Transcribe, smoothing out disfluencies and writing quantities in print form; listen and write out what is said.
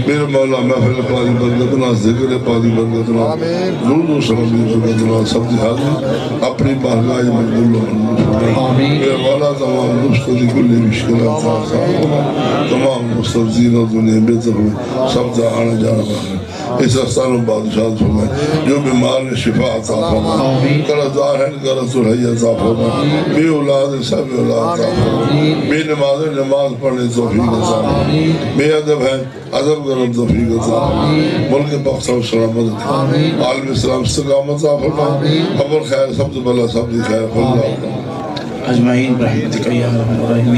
میرے مولا محفل پاکی برکتنا ذکر پاکی برکتنا درود و سلام برکتنا سب جہاز اپنی بارگاہ مقبول و منظور میرے مولا تمام مشکل کل مشکلات تمام مسترزین و دنیا بے طرف سب جہاں جانا اس استان و بادشاہ فرمائے جو بیمار نے شفا عطا فرمائے قرضدار ہے قرض الحی عطا فرمائے بے اولاد سب اولاد عطا فرمائے بے نماز نماز پڑھنے توفیق عطا فرمائے بے ادب ہے ادب کرم توفیق عطا فرمائے ملک بخت و سلامت عطا عالم اسلام استقامت عطا فرمائے خبر خیر سب سے بلا سب سے خیر خلا اجمعین برحمتک یا ارحم الراحمین